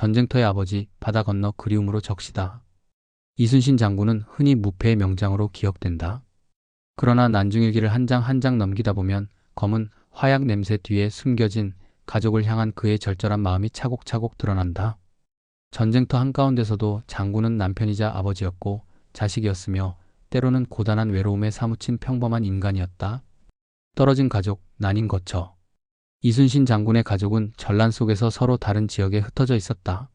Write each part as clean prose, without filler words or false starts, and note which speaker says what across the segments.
Speaker 1: 전쟁터의 아버지, 바다 건너 그리움으로 적시다. 이순신 장군은 흔히 무패의 명장으로 기억된다. 그러나 난중일기를 한 장 한 장 넘기다 보면 검은 화약 냄새 뒤에 숨겨진 가족을 향한 그의 절절한 마음이 차곡차곡 드러난다. 전쟁터 한가운데서도 장군은 남편이자 아버지였고 자식이었으며 때로는 고단한 외로움에 사무친 평범한 인간이었다. 떨어진 가족, 난인 거처. 이순신 장군의 가족은 전란 속에서 서로 다른 지역에 흩어져 있었다.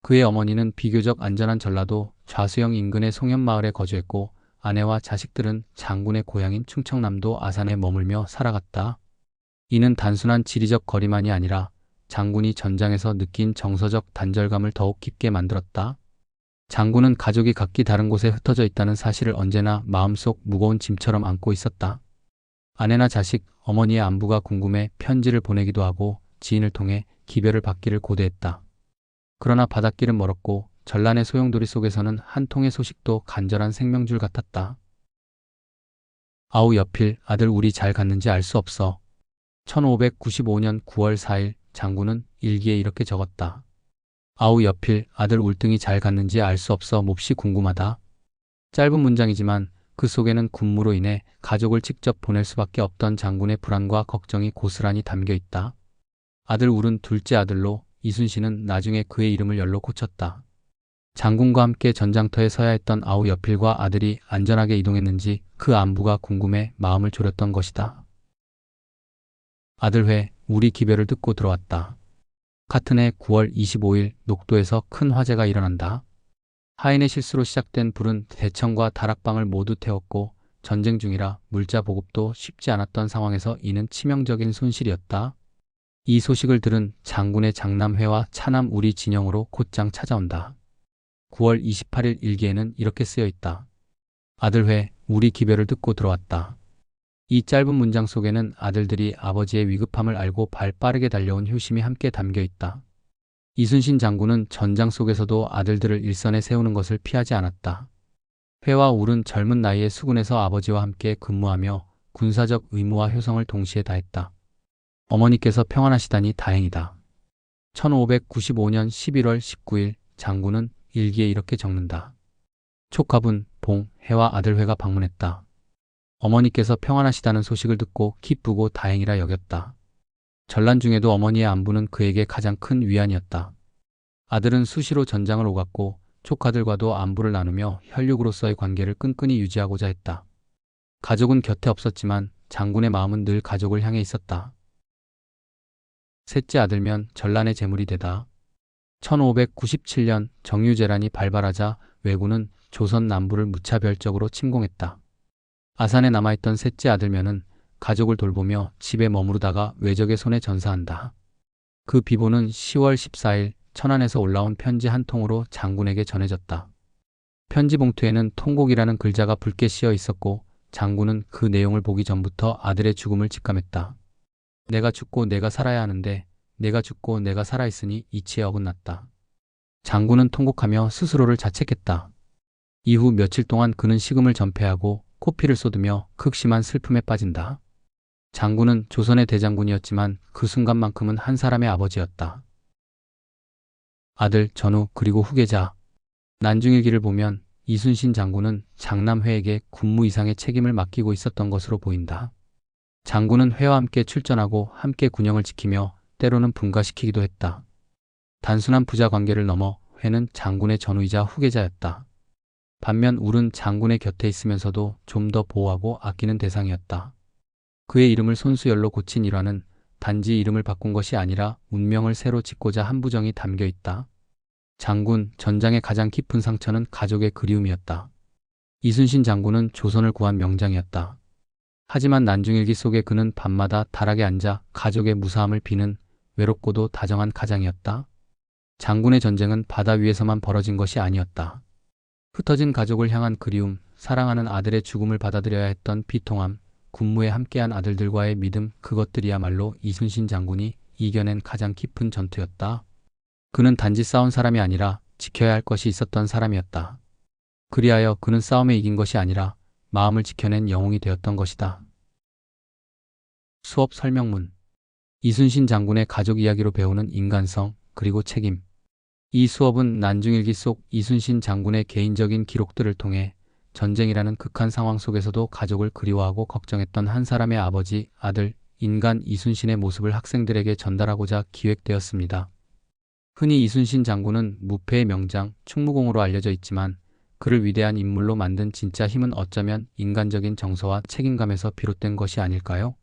Speaker 1: 그의 어머니는 비교적 안전한 전라도 좌수영 인근의 송현마을에 거주했고 아내와 자식들은 장군의 고향인 충청남도 아산에 머물며 살아갔다. 이는 단순한 지리적 거리만이 아니라 장군이 전장에서 느낀 정서적 단절감을 더욱 깊게 만들었다. 장군은 가족이 각기 다른 곳에 흩어져 있다는 사실을 언제나 마음속 무거운 짐처럼 안고 있었다. 아내나 자식, 어머니의 안부가 궁금해 편지를 보내기도 하고 지인을 통해 기별을 받기를 고대했다. 그러나 바닷길은 멀었고 전란의 소용돌이 속에서는 한 통의 소식도 간절한 생명줄 같았다. 아우 여필, 아들 우리 잘 갔는지 알 수 없어. 1595년 9월 4일 장군은 일기에 이렇게 적었다. 아우 여필, 아들 울등이 잘 갔는지 알 수 없어 몹시 궁금하다. 짧은 문장이지만 그 속에는 군무로 인해 가족을 직접 보낼 수밖에 없던 장군의 불안과 걱정이 고스란히 담겨 있다. 아들 울은 둘째 아들로 이순신은 나중에 그의 이름을 열로 고쳤다. 장군과 함께 전장터에 서야 했던 아우 여필과 아들이 안전하게 이동했는지 그 안부가 궁금해 마음을 졸였던 것이다. 아들 회, 우리 기별을 듣고 들어왔다. 같은 해 9월 25일 녹도에서 큰 화재가 일어난다. 하인의 실수로 시작된 불은 대청과 다락방을 모두 태웠고 전쟁 중이라 물자 보급도 쉽지 않았던 상황에서 이는 치명적인 손실이었다. 이 소식을 들은 장군의 장남회와 차남 우리 진영으로 곧장 찾아온다. 9월 28일 일기에는 이렇게 쓰여 있다. 아들 회, 우리 기별을 듣고 들어왔다. 이 짧은 문장 속에는 아들들이 아버지의 위급함을 알고 발 빠르게 달려온 효심이 함께 담겨 있다. 이순신 장군은 전장 속에서도 아들들을 일선에 세우는 것을 피하지 않았다. 회와 울은 젊은 나이에 수군에서 아버지와 함께 근무하며 군사적 의무와 효성을 동시에 다했다. 어머니께서 평안하시다니 다행이다. 1595년 11월 19일 장군은 일기에 이렇게 적는다. 촉합은 봉, 해와 아들 회가 방문했다. 어머니께서 평안하시다는 소식을 듣고 기쁘고 다행이라 여겼다. 전란 중에도 어머니의 안부는 그에게 가장 큰 위안이었다. 아들은 수시로 전장을 오갔고 조카들과도 안부를 나누며 혈육으로서의 관계를 끈끈이 유지하고자 했다. 가족은 곁에 없었지만 장군의 마음은 늘 가족을 향해 있었다. 셋째 아들면 전란의 제물이 되다. 1597년 정유재란이 발발하자 왜군은 조선 남부를 무차별적으로 침공했다. 아산에 남아있던 셋째 아들면은 가족을 돌보며 집에 머무르다가 외적의 손에 전사한다. 그 비보는 10월 14일 천안에서 올라온 편지 한 통으로 장군에게 전해졌다. 편지 봉투에는 통곡이라는 글자가 붉게 씌어 있었고 장군은 그 내용을 보기 전부터 아들의 죽음을 직감했다. 내가 죽고 내가 살아야 하는데 내가 죽고 내가 살아있으니 이치에 어긋났다. 장군은 통곡하며 스스로를 자책했다. 이후 며칠 동안 그는 식음을 전폐하고 코피를 쏟으며 극심한 슬픔에 빠진다. 장군은 조선의 대장군이었지만 그 순간만큼은 한 사람의 아버지였다. 아들, 전후, 그리고 후계자. 난중일기를 보면 이순신 장군은 장남회에게 군무 이상의 책임을 맡기고 있었던 것으로 보인다. 장군은 회와 함께 출전하고 함께 군영을 지키며 때로는 분가시키기도 했다. 단순한 부자 관계를 넘어 회는 장군의 전우이자 후계자였다. 반면 울은 장군의 곁에 있으면서도 좀 더 보호하고 아끼는 대상이었다. 그의 이름을 손수열로 고친 일화는 단지 이름을 바꾼 것이 아니라 운명을 새로 짓고자 한 부정이 담겨 있다. 장군, 전장의 가장 깊은 상처는 가족의 그리움이었다. 이순신 장군은 조선을 구한 명장이었다. 하지만 난중일기 속에 그는 밤마다 다락에 앉아 가족의 무사함을 비는 외롭고도 다정한 가장이었다. 장군의 전쟁은 바다 위에서만 벌어진 것이 아니었다. 흩어진 가족을 향한 그리움, 사랑하는 아들의 죽음을 받아들여야 했던 비통함, 군무에 함께한 아들들과의 믿음, 그것들이야말로 이순신 장군이 이겨낸 가장 깊은 전투였다. 그는 단지 싸운 사람이 아니라 지켜야 할 것이 있었던 사람이었다. 그리하여 그는 싸움에 이긴 것이 아니라 마음을 지켜낸 영웅이 되었던 것이다. 수업 설명문. 이순신 장군의 가족 이야기로 배우는 인간성, 그리고 책임. 이 수업은 난중일기 속 이순신 장군의 개인적인 기록들을 통해 전쟁이라는 극한 상황 속에서도 가족을 그리워하고 걱정했던 한 사람의 아버지, 아들, 인간 이순신의 모습을 학생들에게 전달하고자 기획되었습니다. 흔히 이순신 장군은 무패의 명장, 충무공으로 알려져 있지만 그를 위대한 인물로 만든 진짜 힘은 어쩌면 인간적인 정서와 책임감에서 비롯된 것이 아닐까요?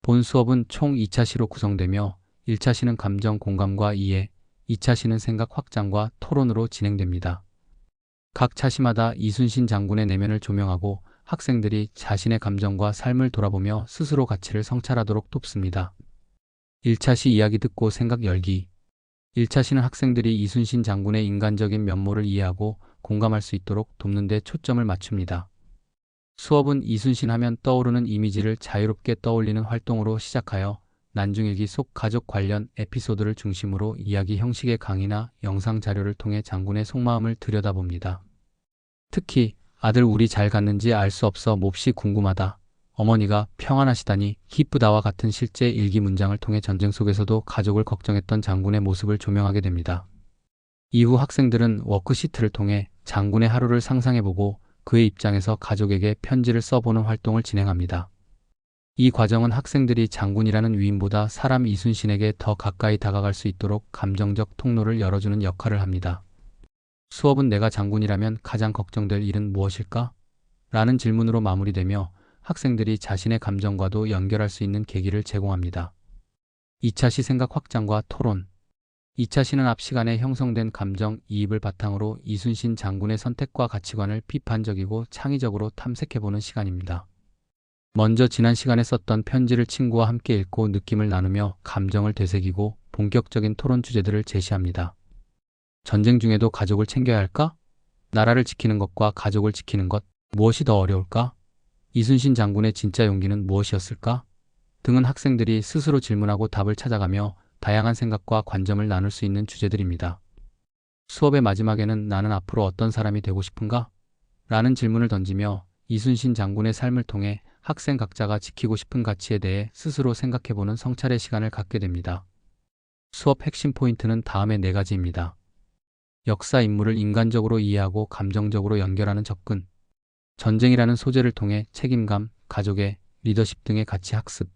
Speaker 1: 본 수업은 총 2차 시로 구성되며 1차 시는 감정 공감과 이해, 2차 시는 생각 확장과 토론으로 진행됩니다. 각 차시마다 이순신 장군의 내면을 조명하고 학생들이 자신의 감정과 삶을 돌아보며 스스로 가치를 성찰하도록 돕습니다. 1차 시 이야기 듣고 생각 열기. 1차 시는 학생들이 이순신 장군의 인간적인 면모를 이해하고 공감할 수 있도록 돕는 데 초점을 맞춥니다. 수업은 이순신 하면 떠오르는 이미지를 자유롭게 떠올리는 활동으로 시작하여 난중일기 속 가족 관련 에피소드를 중심으로 이야기 형식의 강의나 영상 자료를 통해 장군의 속마음을 들여다봅니다. 특히 아들 우리 잘 갔는지 알 수 없어 몹시 궁금하다. 어머니가 평안하시다니 기쁘다와 같은 실제 일기 문장을 통해 전쟁 속에서도 가족을 걱정했던 장군의 모습을 조명하게 됩니다. 이후 학생들은 워크시트를 통해 장군의 하루를 상상해보고 그의 입장에서 가족에게 편지를 써보는 활동을 진행합니다. 이 과정은 학생들이 장군이라는 위인보다 사람 이순신에게 더 가까이 다가갈 수 있도록 감정적 통로를 열어주는 역할을 합니다. 수업은 내가 장군이라면 가장 걱정될 일은 무엇일까? 라는 질문으로 마무리되며 학생들이 자신의 감정과도 연결할 수 있는 계기를 제공합니다. 2차 시 생각 확장과 토론. 2차 시는 앞 시간에 형성된 감정 이입을 바탕으로 이순신 장군의 선택과 가치관을 비판적이고 창의적으로 탐색해보는 시간입니다. 먼저 지난 시간에 썼던 편지를 친구와 함께 읽고 느낌을 나누며 감정을 되새기고 본격적인 토론 주제들을 제시합니다. 전쟁 중에도 가족을 챙겨야 할까? 나라를 지키는 것과 가족을 지키는 것, 무엇이 더 어려울까? 이순신 장군의 진짜 용기는 무엇이었을까? 등은 학생들이 스스로 질문하고 답을 찾아가며 다양한 생각과 관점을 나눌 수 있는 주제들입니다. 수업의 마지막에는 나는 앞으로 어떤 사람이 되고 싶은가? 라는 질문을 던지며 이순신 장군의 삶을 통해 학생 각자가 지키고 싶은 가치에 대해 스스로 생각해보는 성찰의 시간을 갖게 됩니다. 수업 핵심 포인트는 다음의 4가지입니다. 역사 인물을 인간적으로 이해하고 감정적으로 연결하는 접근. 전쟁이라는 소재를 통해 책임감, 가족의 리더십 등의 가치 학습.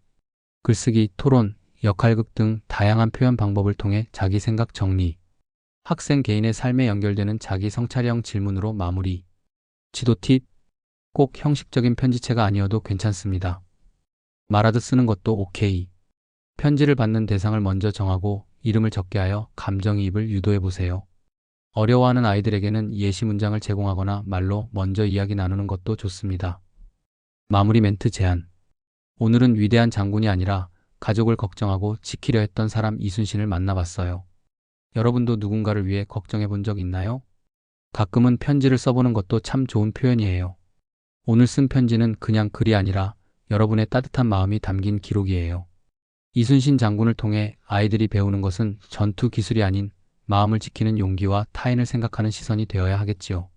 Speaker 1: 글쓰기, 토론, 역할극 등 다양한 표현 방법을 통해 자기 생각 정리. 학생 개인의 삶에 연결되는 자기 성찰형 질문으로 마무리. 지도 팁. 꼭 형식적인 편지체가 아니어도 괜찮습니다. 말하듯 쓰는 것도 오케이. 편지를 받는 대상을 먼저 정하고 이름을 적게 하여 감정이입을 유도해보세요. 어려워하는 아이들에게는 예시 문장을 제공하거나 말로 먼저 이야기 나누는 것도 좋습니다. 마무리 멘트 제안. 오늘은 위대한 장군이 아니라 가족을 걱정하고 지키려 했던 사람 이순신을 만나봤어요. 여러분도 누군가를 위해 걱정해 본 적 있나요? 가끔은 편지를 써보는 것도 참 좋은 표현이에요. 오늘 쓴 편지는 그냥 글이 아니라 여러분의 따뜻한 마음이 담긴 기록이에요. 이순신 장군을 통해 아이들이 배우는 것은 전투 기술이 아닌 마음을 지키는 용기와 타인을 생각하는 시선이 되어야 하겠지요.